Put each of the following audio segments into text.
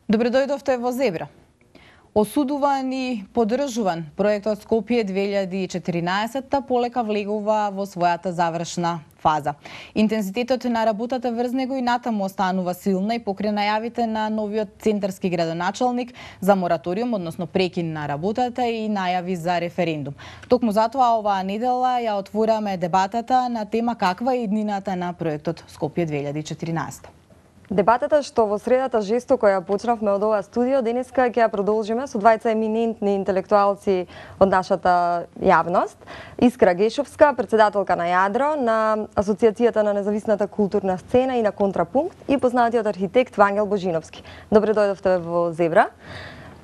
Добре дојдовте во Зебра. Осудуван и поддржуван, проектот Скопје 2014 полека влегува во својата завршна фаза. Интензитетот на работата врз него и натаму останува силна и покрај најавите на новиот центарски градоначалник за мораториум, односно прекин на работата и најави за референдум. Токму затоа оваа недела ја отвораме дебатата на тема каква е иднината на проектот Скопје 2014. Дебатата што во средата жестоко ја почнавме од ова студио, денеска ќе ја продолжиме со двајца еминентни интелектуалци од нашата јавност. Искра Гешовска, председателка на Јадро, на Асоциацијата на независната културна сцена и на Контрапункт, и познатиот архитект Вангел Божиновски. Добре дојдовте во Зебра.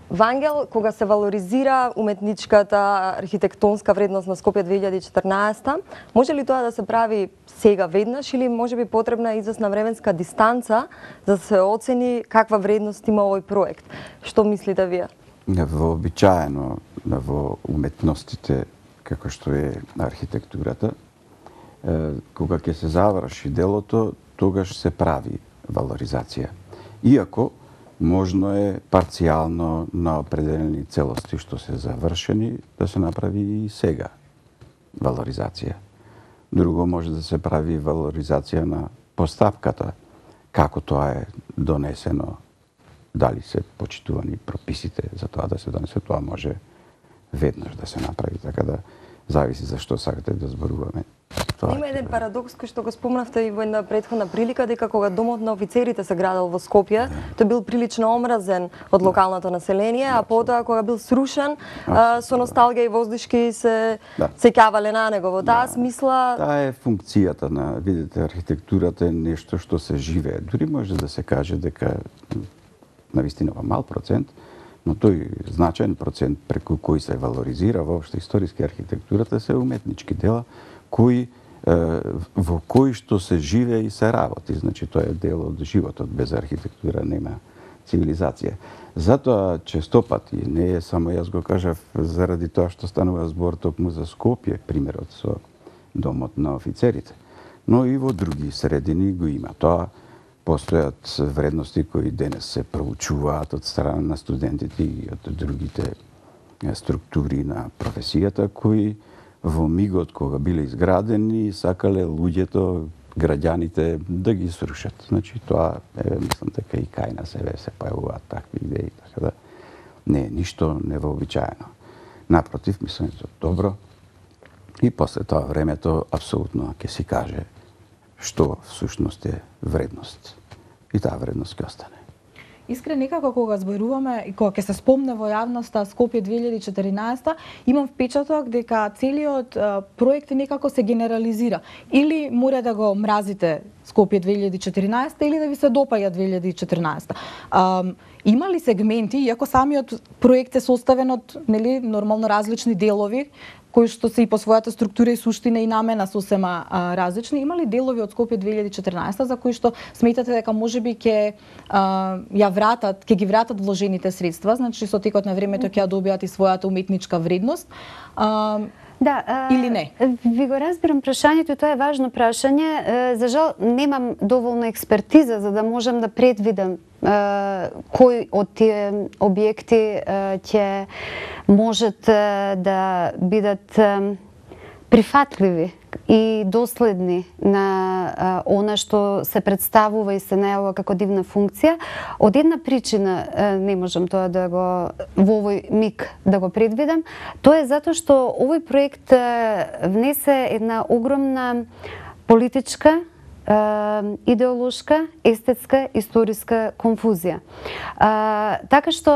Вангел, кога се валоризира уметничката архитектонска вредност на Скопје 2014, може ли тоа да се прави сега веднаш или може би потребна известна временска дистанца за да се оцени каква вредност има овој проект? Што мислите вие? Вообичаено во уметностите, како што е архитектурата, кога ќе се заврши делото, тогаш се прави валоризација. Иако можно е парцијално на определени целости што се завршени да се направи и сега валоризација. Друго може да се прави валоризација на поставката, како тоа е донесено, дали се почитувани прописите за тоа да се донесе, тоа може веднаш да се направи, така да зависи за што сакате да зборуваме. Има еден парадокс кој што го спомнавте и во една претходна прилика, дека кога домот на офицерите се градел во Скопје, тој бил прилично омразен од локалното население, а потоа кога бил срушен, со носталгија и воздушки се сеќавале на него. Во таа смисла таа е функцијата на, видите, архитектурата е нешто што се живее. Дури може да се каже дека навистина мал процент, но тој значаен процент преку кој се валоризира воопшто историски архитектурата се уметнички дела кои во кои што се живее и се работи. Значи тоа е дел од животот, без архитектура нема цивилизација. Затоа честопати, не е само јас го кажав заради тоа што станува збор токму за Скопје, примерот со домот на офицерите, но и во други средини го има тоа. Постојат вредности кои денес се проучуваат од страна на студентите и од другите структури на професијата кои во мигот кога биле изградени сакале луѓето, граѓаните да ги срушат. Значи тоа мислам дека и кај на себе се појавуваат такви идеи, така да не е ништо невообичаено. Напротив, мислам дека добро и после тоа времето апсолутно ќе си каже што всушност е вредност. И таа вредност ќе остане. Искрен, некако кога зборуваме и кога ќе се спомне во јавноста Скопје 2014, имам впечаток дека целиот проект некако се генерализира. Или мора да го мразите Скопје 2014 или да ви се допаѓа 2014. Има ли сегменти, иако самиот проект е составен од нормално различни делови, кои што се и по својата структура и суштина и намена сосема различни, има ли делови од Скопје 2014 за кои што сметате дека можеби ќе ги вратат вложените средства, значи со текот на времето ќе ја добијат и својата уметничка вредност? Или не? Ви го разбирам прашањето, тоа е важно прашање. За жал немам доволно експертиза за да можам да предвидам кои од тие објекти ќе можат да бидат прифатливи и доследни на она што се представува и се најавува како дивна функција. Од една причина не можам тоа да го во овој миг да го предвидам. Тоа е затоа што овој проект внесе една огромна политичка, идеолошка, естетска, историска конфузија. Така што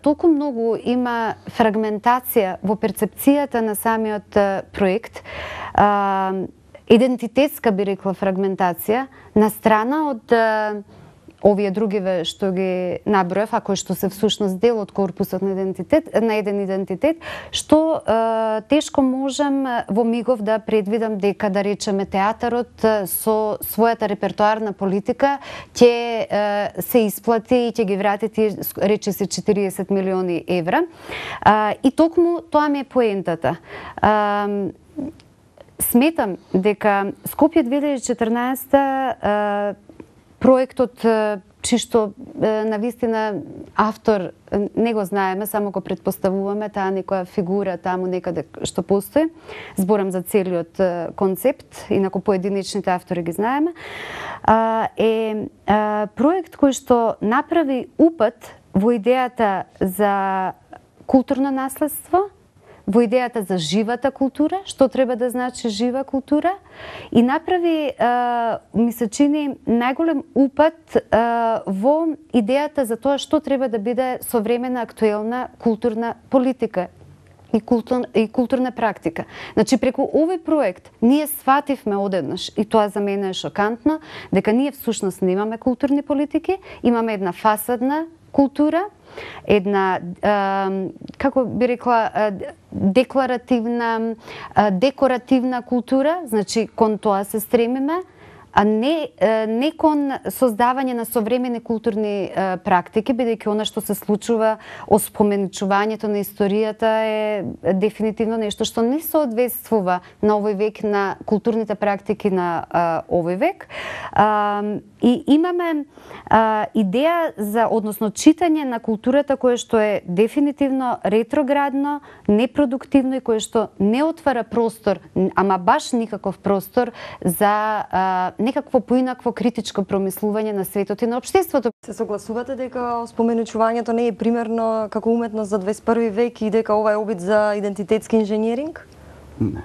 толку многу има фрагментација во перцепцијата на самиот проект, идентитетска би рекла фрагментација, на страна од овие другиве што ги наброев, а кои што се всушност дел од корпусот на еден идентитет, што тешко можам во мигов да предвидам дека, да речеме, театарот со својата репертоарна политика ќе се исплати и ќе ги врати тие, рече се, 40 милиони евра. И токму тоа ми е поентата. Сметам дека Скопје 2014 проектот чисто навистина автор не го знаеме, само го предпоставуваме, таа некоја фигура таму некаде што постои. Зборам за целиот концепт, инаку поединечните автори ги знаеме. Е проект кој што направи упат во идејата за културно наследство, во идејата за живата култура, што треба да значи жива култура, и направи, ми се чини, најголем упат во идејата за тоа што треба да биде современа актуелна културна политика и културна практика. Значи, преку овој проект ние свативме одеднаш, и тоа за мене е шокантно, дека ние всушност немаме културни политики, имаме една фасадна култура, една, како би рекла, декларативна, декоративна култура, значи кон тоа се стремиме, а не кон создавање на современи културни практики, бидејќи она што се случува, оспоменучувањето на историјата е дефинитивно нешто што не соодветствува на овој век, на културните практики на овој век. И имаме идеја за, односно, читање на културата кое што е дефинитивно ретроградно, непродуктивно и кое што не отвара простор, ама баш никаков простор за некакво поинакво критичко промислување на светот и на општеството. Се согласувате дека споменучувањето не е примерно како уметност за 21 век и дека ова е обид за идентитетски инженеринг? Не.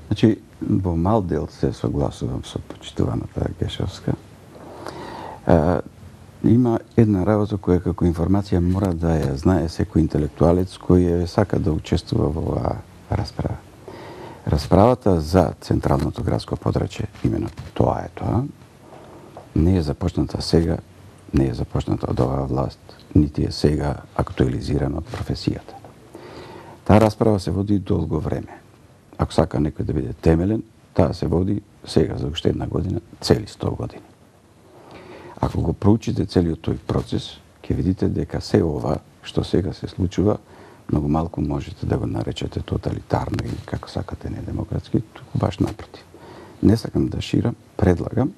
Значи, во мал дел се согласувам со почитуваната Гешовска. Има една работа која како информација мора да ја знае секој интелектуалец кој сака да учествува во оваа расправа. Расправата за Централното градско подрачје, именно тоа е тоа, не е започната сега, не е започната од оваа власт, нити е сега актуализирана од професијата. Таа расправа се води долго време. Ако сака некој да биде темелен, таа се води сега за уште една година, цели 100 години. Ако го проучите целиот тој процес, ќе видите дека се ова што сега се случува, многу малку можете да го наречете тоталитарно или како сакате недемократски, туку баш напротив. Не сакам да ширам, предлагам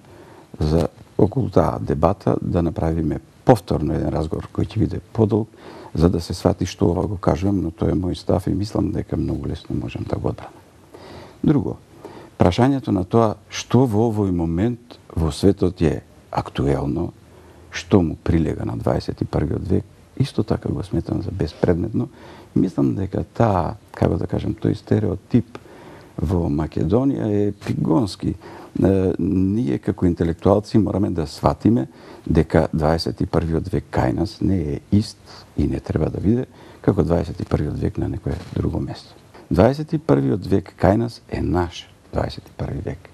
за околу таа дебата да направиме повторно еден разговор кој ќе биде подолг, за да се свати што ова го кажувам, но тоа е мој став и мислам дека многу лесно можам да го одбранам. Друго, прашањето на тоа што во овој момент во светот е актуелно, што му прилега на 21 век, исто така го сметам за безпредметно. Мислам дека таа, како да кажем, тој стереотип во Македонија е пригонски. Ние како интелектуалци мораме да сватиме дека 21 век кај нас не е ист и не треба да биде како 21 век на некое друго место. 21 век кај нас е наш 21 век.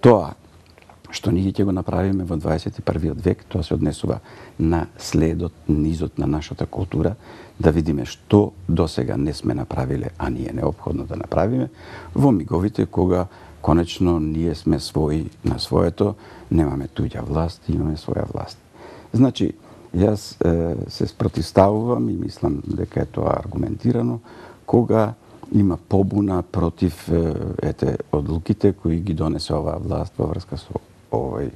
Тоа што ние ќе го направиме во 21 век, тоа се однесува на следот, низот на нашата култура, да видиме што досега не сме направиле, а ние неопходно да направиме, во миговите кога конечно ние сме своји на своето, немаме туѓа власт, имаме своја власт. Значи, јас се спротивставувам и мислам дека е тоа аргументирано, кога има побуна против одлуките кои ги донесе оваа власт во врска со овој,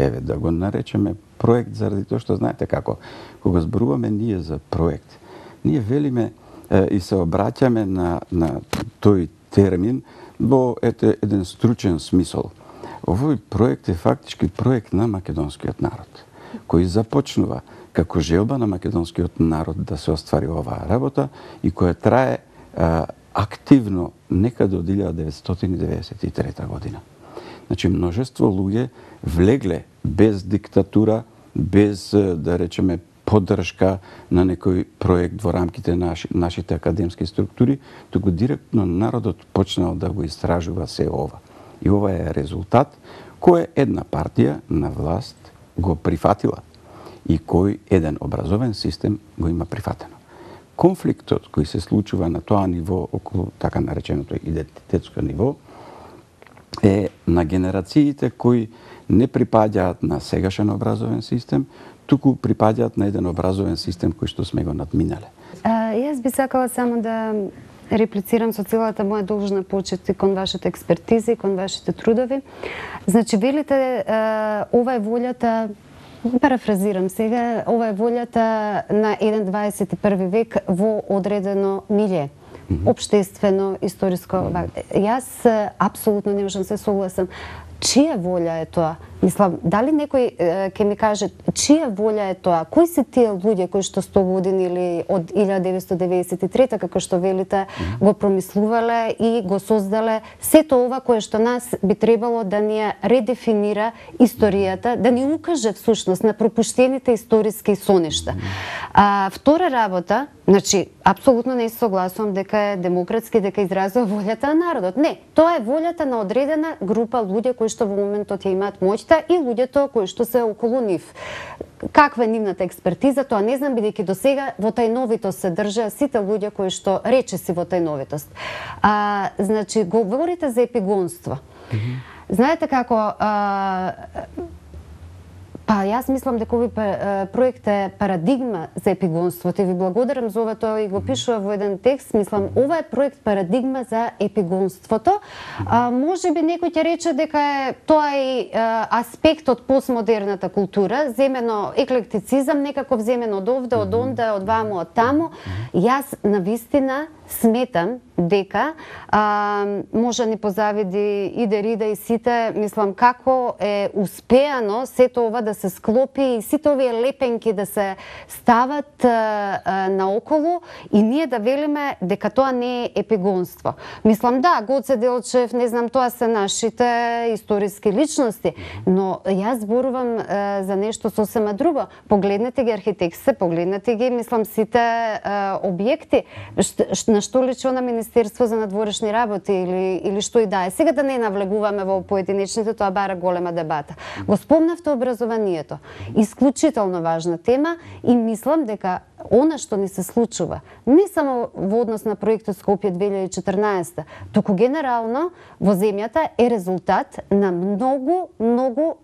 да го наречеме проект, заради тоа што знаете како, кога зборуваме ние за проект, ние велиме и се обраќаме на тој термин во еден стручен смисол. Овој проект е фактички проект на македонскиот народ, кој започнува како желба на македонскиот народ да се оствари оваа работа и која трае активно некаде од 1993 година. Значи, множество луѓе влегле без диктатура, без, да речеме, поддршка на некој проект во рамките на нашите академски структури, туку директно народот почнал да го истражува се ова. И ова е резултат кој една партија на власт го прифатила и кој еден образовен систем го има прифатено. Конфликтот кој се случува на тоа ниво, околу така нареченото идентитетско ниво, е на генерациите кои не припаѓаат на сегашен образовен систем, туку припаѓаат на еден образовен систем кој што сме го надминале. Јас би сакала само да реплицирам со целата моја должна почет и кон вашата експертиза и кон вашите трудови. Значи, велите, ова е волјата парафразирам сега, ова е волјата на еден 21 век во одредено милје. Обштествено, историско. Јас апсолутно не можам се согласам. Чија волја е тоа? Мислам, дали некој ќе ми каже чија волја е тоа? Кои се тие луѓе кои што 100 години или од 1993 како што велите го промислувале и го создале сето ова кое што нас би требало да ни редефинира историјата, да ни укаже всушност на пропуштените историски соништа. Втора работа, значи апсолутно не се согласувам дека е демократски, дека изразува волјата на народот. Не, тоа е волјата на одредена група луѓе кои што во моментот ја имаат моќта и луѓето кои што се околу нив. Каква е нивната експертиза, тоа не знам, бидејќи до сега во тајновитост се држаа сите луѓе кои што речиси во тајновитост. Значи, говорите за епигонство. Знаете како, јас мислам дека овој проект е парадигма за епигонството и ви благодарам за ова, тоа и го пишува во еден текст. Мислам, ова е проект парадигма за епигонството. Може би некој ќе рече дека е тоа и аспект од постмодерната култура, земено еклектицизам, некако земено од овде, од онде, од ваму, од таму. Јас навистина сметам дека може ни позавиди и Дерида и сите, мислам како е успеано сето ова да се склопи и сите овие лепенки да се стават наоколу и ние да велиме дека тоа не е епигонство. Мислам да, Гоце Делчев, не знам, тоа се нашите историски личности, но јас зборувам за нешто сосема друго. Погледнете ги архитектите, погледнете ги, мислам, сите објекти, на што личи на Министерство за надворешни работи или што и да е. Сега да не навлегуваме во поединечните, тоа бара голема дебата. Го спомнавте образованието. Исклучително важна тема и мислам дека она што ни се случува, не само во однос на проектот Скопје 2014, туку генерално во земјата е резултат на многу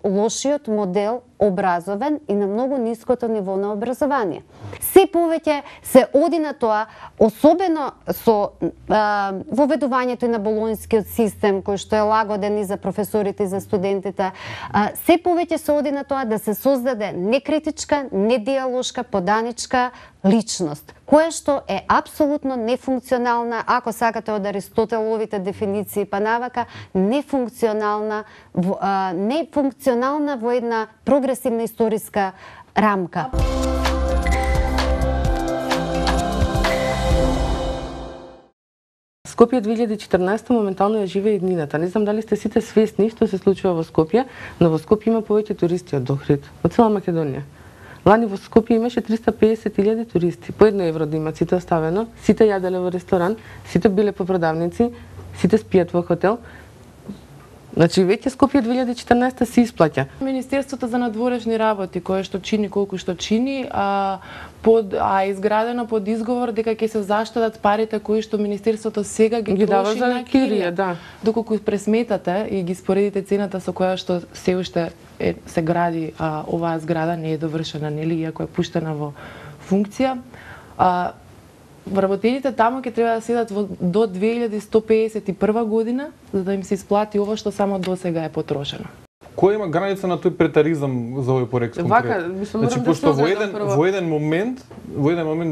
лошиот модел образовен и на многу ниското ниво на образование. Се повеќе се оди на тоа, особено со воведувањето на болонскиот систем, кој што е лагоден и за професорите и за студентите, се повеќе се оди на тоа да се создаде некритичка, недиалошка, поданичка личност, која што е апсолутно нефункционална, ако сакате од Аристотеловите дефиниции па навака, нефункционална во една прогресивна историска рамка. Скопје 2014 моментално ја живее иднината. Не знам дали сте сите свесни што се случува во Скопје, но во Скопје има повеќе туристи од Охрид, од цела Македонија. Лани во Скопје имаше 350.000 туристи. По €1 да имат сите оставено, сите јаделе во ресторан, сите биле по продавници, сите спијат во хотел. Значи веќе Скопје 2014 се исплаќа. Министерството за надворешни работи, кое што чини колку што чини, изградено под изговор дека ќе се заштедат парите кои што Министерството сега ги троши на кирија. Да. Доколку пресметате и ги споредите цената со која што се уште се гради оваа зграда, не е довршена, нели, иако е пуштена во функција. Вработените таму ќе треба да седат до 2151 година, за да им се исплати ова што само до сега е потрошено. Која има граница на тој претаризам за овој проект конкретно? Значи, пошто во еден момент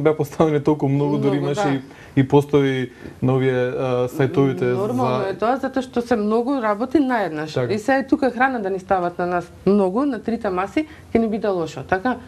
беа поставени толку многу, дури имаше и постои на овие сајтовите за... Нормално е тоа, затоа што се многу работи наеднаш. Так. И сега тука храна да ни стават на нас многу, на трите маси, ќе не биде лошо. Така,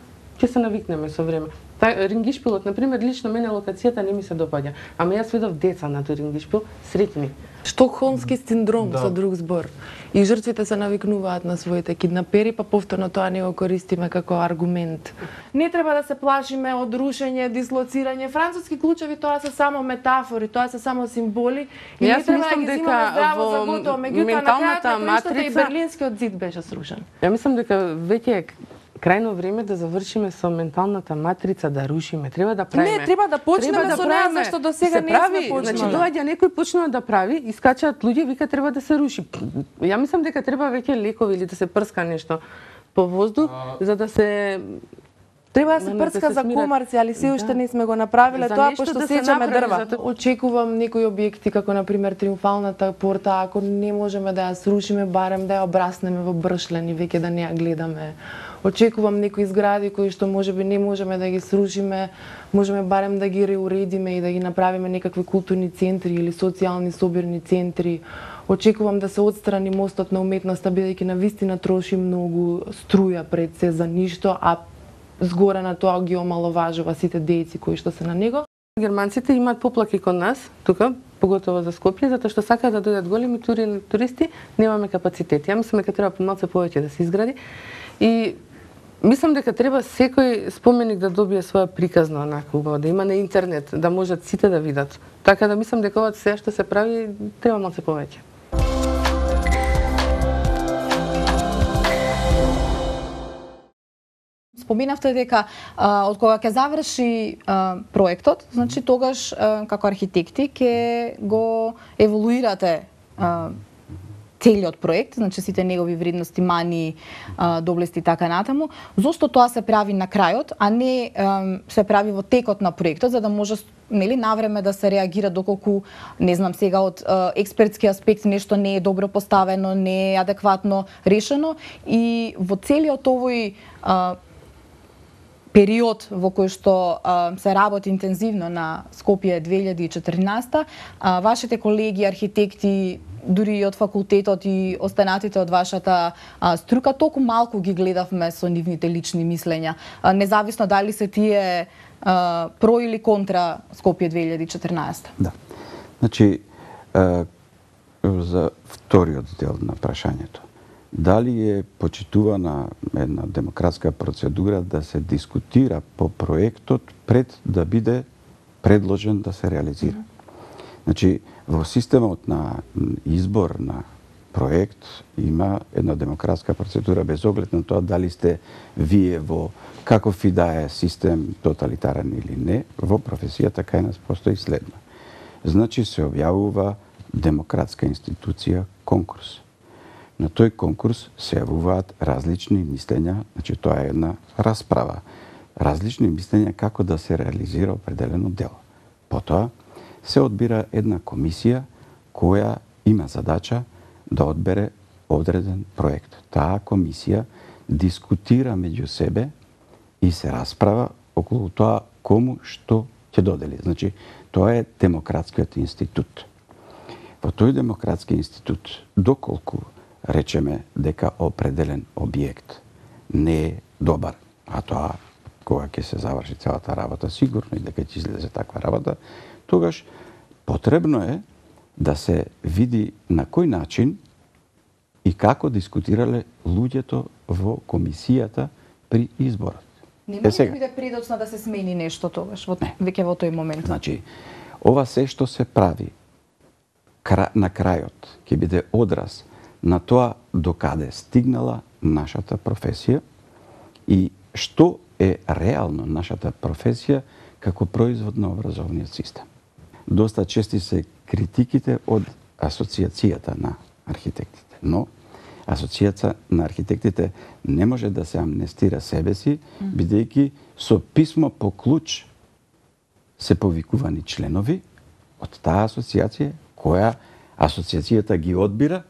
ќе се навикнеме со време. Рингишпилот, например, лично мене локацијата не ми се допаѓа. Ама јас видов деца на тој рингишпил, среќни. Штокхолмски синдром, со друг збор. И жртвите се навикнуваат на своите киднапери, па повторно тоа не го користиме како аргумент. Не треба да се плашиме од рушење, дислоцирање. Француски клучеви тоа се само метафори, тоа се само символи. И не треба да ги взимаме здраво за готово. Меѓутоа, на крајот на краиштата и Берлинскиот зид беше срушен. Ја мислам дека веќе е крајно време да завршиме со менталната матрица, да рушиме. Треба да правиме. Не, треба да почнеме со неа, зашто до сега не сме почнали. Значи, доаѓа некој почнува да прави, искачаат луѓе, вика треба да се руши. Ја мислам дека треба веќе лекови или да се прска нешто по воздух, за да се Треба да се прцка за комерција, се уште не сме го направиле тоа, пошто сечеме дрва. Очекувам некои објекти, како например Триумфалната порта, ако не можеме да ја срушиме, барем да ја обраснеме во бршлен и веќе да не ја гледаме. Очекувам некои згради кои што можеби не можеме да ги срушиме, можеме барем да ги реуредиме и да ги направиме некакви културни центри или социјални собирни центри. Очекувам да се отстрани мостот на уметноста, бидејќи навистина троши многу струја пред се за ништо, а згоре на тоа ги омаловажува сите дејци кои што се на него. Германците имаат поплаки кон нас, тука, поготово за Скопје, затоа што сакаат да дојдат големи туристи, немаме капацитет. Ја мислам дека треба помалку повеќе да се изгради. И мислам дека треба секој споменик да добие своја приказна онака убаво, да има на интернет, да можат сите да видат. Така да мислам дека ова се што се прави треба малку повеќе. Споменавте дека од кога ќе заврши проектот, значи тогаш како архитекти ќе го еволуирате целиот проект, значи сите негови вредности, мани, доблести така натаму. Зошто тоа се прави на крајот, а не се прави во текот на проектот, за да може нели навреме да се реагира доколку не знам сега од експертски аспект нешто не е добро поставено, не е адекватно решено и во целиот овој период во кој што се работи интензивно на Скопје 2014, вашите колеги архитекти, дури и од факултетот и останатите од вашата струка, толку малку ги гледавме со нивните лични мислења, независно дали се тие про или контра Скопје 2014. Да. Значи, за вториот дел на прашањето. Дали е почитувана една демократска процедура да се дискутира по проектот пред да биде предложен да се реализира? Значи, во системот на избор на проект има една демократска процедура без оглед на тоа дали сте вие во каков и да е систем тоталитарен или не, во професијата кај нас постои следно. Значи се објавува демократска институција конкурс. На тој конкурс се јавуваат различни мислења, значи тоа е една расправа. Различни мислења како да се реализира определено дело. Потоа се одбира една комисија која има задача да одбере одреден проект. Таа комисија дискутира меѓу себе и се расправа околу тоа кому што ќе додели. Значи, тоа е демократскиот институт. Во тој демократски институт, доколку речеме дека определен објект не е добар, а тоа кога ќе се заврши целата работа, сигурно и дека ќе излезе таква работа, тогаш потребно е да се види на кој начин и како дискутирале луѓето во комисијата при изборот. Не може да биде предоцна да се смени нешто тогаш, веќе во тој момент. Значи, ова се што се прави на крајот ќе биде одраз на тоа докаде стигнала нашата професија и што е реално нашата професија како производ на образовниот систем. Доста чести се критиките од Асоциацијата на архитектите, но Асоцијата на архитектите не може да се амнестира себе си, бидејќи со писмо по клуч се повикувани членови од таа асоциација, која асоциацијата ги одбира,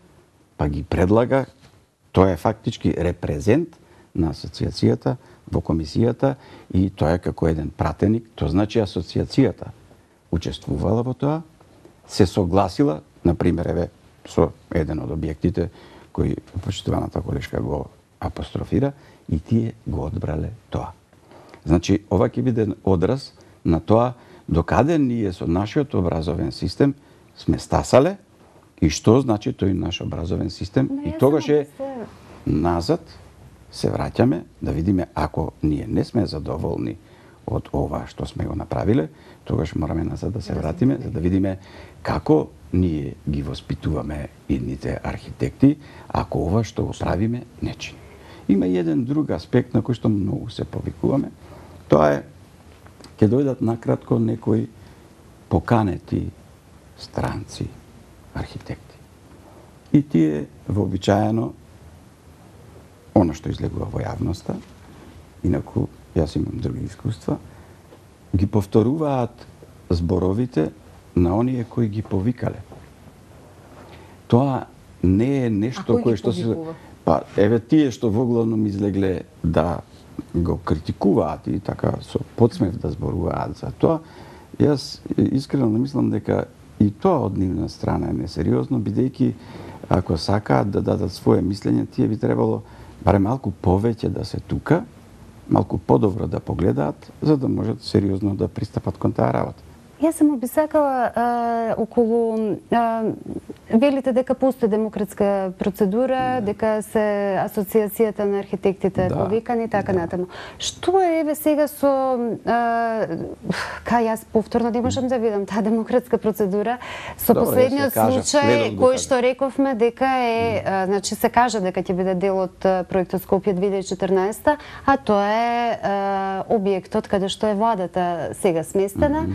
па ги предлага, тоа е фактички репрезент на асоциацијата во комисијата и тоа е како еден пратеник, тоа значи асоциацијата учествувала во тоа, се согласила, например, еве, со еден од објектите кој почитуваната колешка го апострофира и тие го одбрале тоа. Значи, ова ќе биде одраз на тоа докаде ние со нашиот образовен систем сме стасале и што значи тој наш образовен систем и тогаш е назад се враќаме да видиме ако ние не сме задоволни од ова што сме го направиле, тогаш мораме назад да се вратиме за да видиме како ние ги воспитуваме идните архитекти, ако ова што го правиме не чини. Има и еден друг аспект на кој што многу се повикуваме. Тоа е ќе дојдат накратко некои поканети странци архитекти. И тие вообичаено оно што излегува во јавноста, инаку јас имам други искуства, ги повторуваат зборовите на оние кои ги повикале. Тоа не е нешто кое што се... Па, еве тие што воглавном излегле да го критикуваат и така со подсмев да зборуваат за тоа, јас искрено мислам дека и тоа од нивна страна е несериозно, бидејќи ако сакаат да дадат своје мислење, тие би требало барем малку повеќе да се тука, малку подобро да погледаат, за да можат сериозно да пристапат кон таа работа. Јас само би сакала околу велите дека постои демократска процедура, дека се асоциацијата на архитектите повикани така натаму. Што е еве сега со кај јас повторно не можам да видам таа демократска процедура со последниот случај кој што рековме дека е значи се кажа дека ќе биде дел од проектот Скопје 2014, а тоа е објектот каде што е владата сега сместена.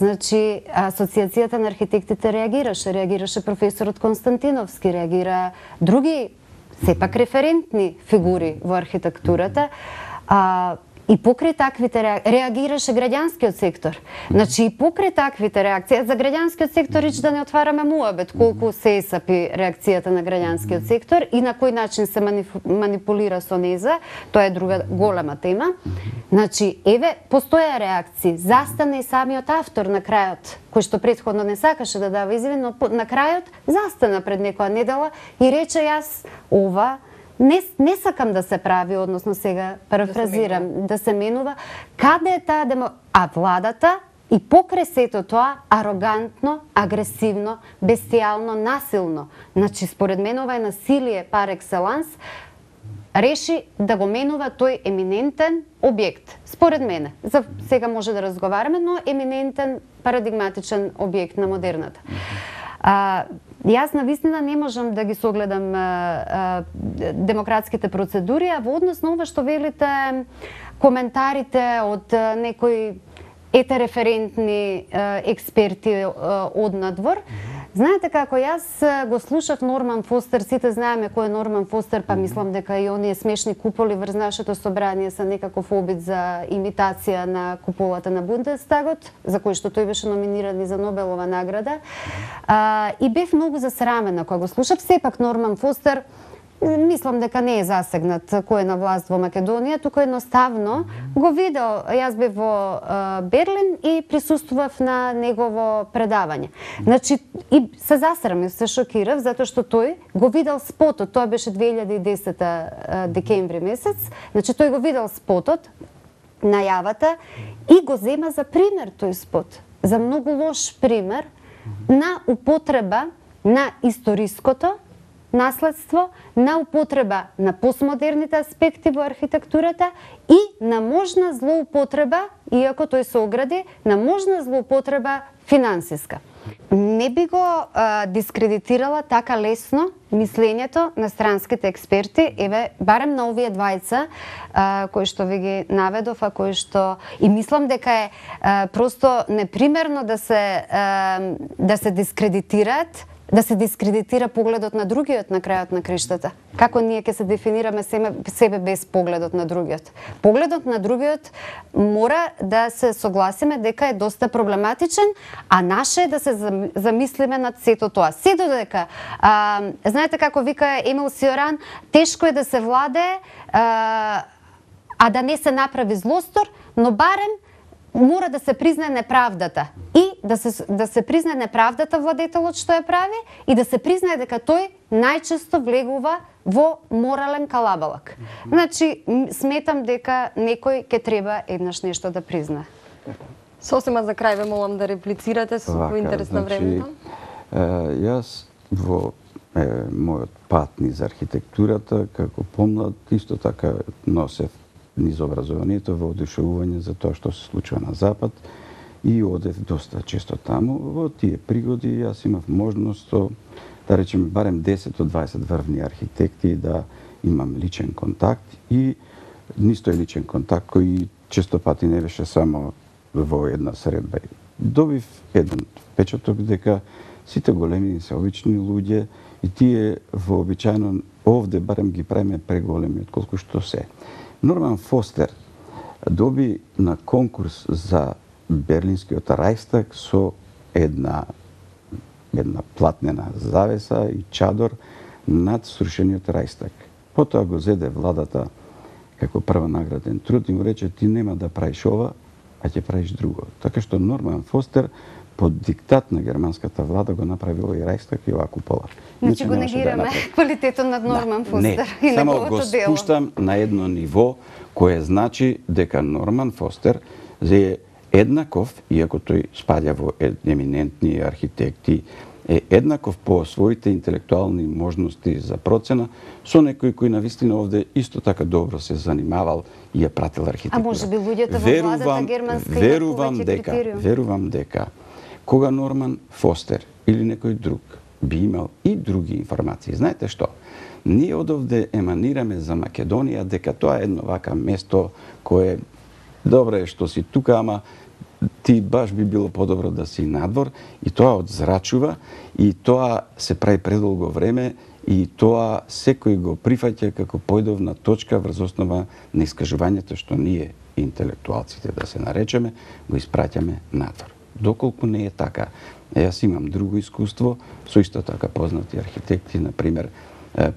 Значи, Асоциацијата на архитектите реагираше професорот Константиновски, реагира други, сепак референтни фигури во архитектурата, и покрај таквите реагираше граѓанскиот сектор. Значи, и покрај таквите реакции, за граѓанскиот сектор рич да не отвараме муабет, колку се есапи реакцијата на граѓанскиот сектор и на кој начин се манипулира со неза, тоа е друга голема тема. Значи, еве, постоја реакции, застана и самиот автор на крајот, кој што претходно не сакаше да дава изјави, но на крајот застана пред некоја недела и рече јас ова не сакам да се прави, односно сега парафразирам, да се менува. Каде е таа А владата и покрај сето тоа арогантно, агресивно, бестијално, насилно, значи според мен ова е насилие пар екселанс, реши да го менува тој еминентен објект. Според мене, за сега може да разговараме, но еминентен, парадигматичен објект на модерната. Јас навистина не можам да ги согледам демократските процедури, а во однос на ова што велите коментарите од некои референтни експерти од надвор. Знаете како јас го слушав Норман Фостер, сите знаеме кој е Норман Фостер, па мислам дека и оние смешни куполи врз нашето собрание се некаков обид за имитација на куполата на Бундестагот, за кој што тој беше номиниран и за Нобелова награда. И бев многу засрамена кога го слушав. Сепак Норман Фостер мислам дека не е засегнат кој е на власт во Македонија, туку едноставно го видел. Јас бев во Берлин и присуствував на негово предавање. Значи, и се засрамив, се шокирав, затоа што тој го видел спотот, тоа беше 2010 декември месец, значи тој го видел спотот, најавата, и го зема за пример тој спот, за многу лош пример на употреба на историското наследство, на употреба на постмодерните аспекти во архитектурата и на можна злоупотреба, иако тој се огради, на можна злоупотреба финансиска. Не би го дискредитирала така лесно мислењето на странските експерти, еве, барем на овие двајца кои што ви ги наведов, а кои што и мислам дека е просто непримерно да се дискредитираат, да се дискредитира погледот на другиот на крајот на криштата. Како ние ќе се дефинираме себе без погледот на другиот? Погледот на другиот мора да се согласиме дека е доста проблематичен, а наше е да се замислиме над сето тоа. Се додека, знаете како вика Емил Сиоран, тешко е да се владее, а да не се направи злостор, но барем мора да се признае неправдата и да се признае неправдата владетелот што ја прави и да се признае дека тој најчесто влегува во морален калабалак. Значи, сметам дека некој ќе треба еднаш нешто да признае. Сосема за крај ве молам да реплицирате во интерес на времето. Јас во мојот пат низ архитектурата, како помлад, исто така носев низ образованието во одушевување за тоа што се случува на Запад и одев доста често таму. Во тие пригоди јас имав можност, да речеме, барем 10 од 20 врвни архитекти да имам личен контакт и низ тој личен контакт кој често пати не беше само во една средба. Добив еден впечаток дека сите големи се обични луѓе и тие вообичаено овде барем ги правиме преголеми отколку што се. Норман Фостер доби на конкурс за Берлинскиот Рајхстаг со една платнена завеса и чадор над срушениот Рајхстаг. Потоа го зеде владата како прва награден труд и му рече ти нема да правиш ова, а ќе правиш друго. Така што Норман Фостер под диктат на германската влада го направи овој Рајхстаг и оваа купола. Значи го негираме квалитетот на Норман Фостер и неговото дело. Само го спуштам на едно ниво кое значи дека Норман Фостер е еднаков, иако тој спаѓа во еминентни архитекти, е еднаков по своите интелектуални можности за процена со некој кој навистина овде исто така добро се занимавал и ја пратил архитектура. А може би луѓето во владата германска имаат повеќе критериум? Верувам дека кога Норман Фостер или некој друг би имал и други информации, знаете што? Ние одовде еманираме за Македонија дека тоа е едно вака место кое добро е што си тука, ама ти баш би било подобро да си надвор, и тоа одзрачува, и тоа се прави предолго време, и тоа секој го прифаќа како појдовна точка врз основа на искажувањето што ние, интелектуалците да се наречеме, го испраќаме надвор. Доколку не е така, јас имам друго искуство со исто така познати архитекти, например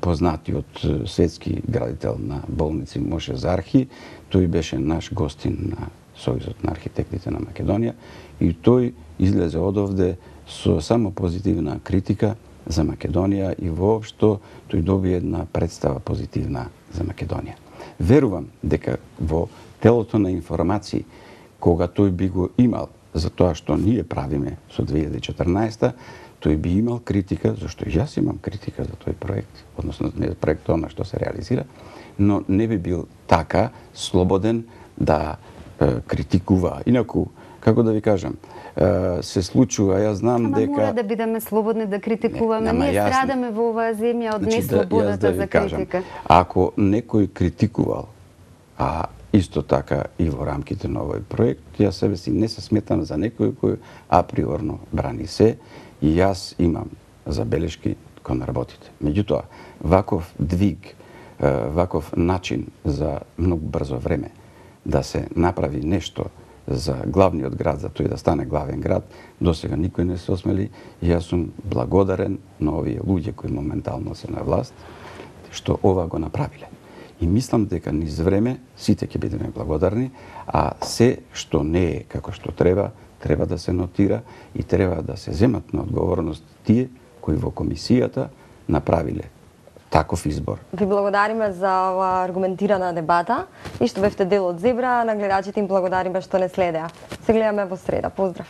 познатиот светски градител на болници Моше Зархи, тој беше наш гостин на Сојузот на архитектите на Македонија и тој излезе одовде со само позитивна критика за Македонија и воопшто тој доби една представа позитивна за Македонија. Верувам дека во телото на информации, кога тој би го имал за тоа што ние правиме со 2014, тој би имал критика, зашто јас имам критика за тој проект, односно не проектот на што се реализира, но не би бил така слободен да критикува. Инаку, како да ви кажам, се случува, јас знам дека... Ама мора да бидеме слободни да критикуваме. Ние страдаме во оваа земја од неслободата за критика. Ако некој критикувал, а исто така и во рамките на овој проект, јас себе си не се сметам за некој кој априорно брани се, и јас имам забелешки кон работите. Меѓутоа, ваков двиг, ваков начин за многу брзо време да се направи нешто за главниот град, за тој да стане главен град, досега никој не се осмели, и јас сум благодарен на овие луѓе кои моментално се на власт, што ова го направиле. И мислам дека низ време сите ќе бидеме благодарни, а се што не е како што треба да се нотира и треба да се земат на одговорност тие кои во комисијата направиле таков избор. Ви благодариме за оваа аргументирана дебата и што бевте дел од Зебра, на гледачите им благодариме што не следеа. Се гледаме во среда. Поздрав!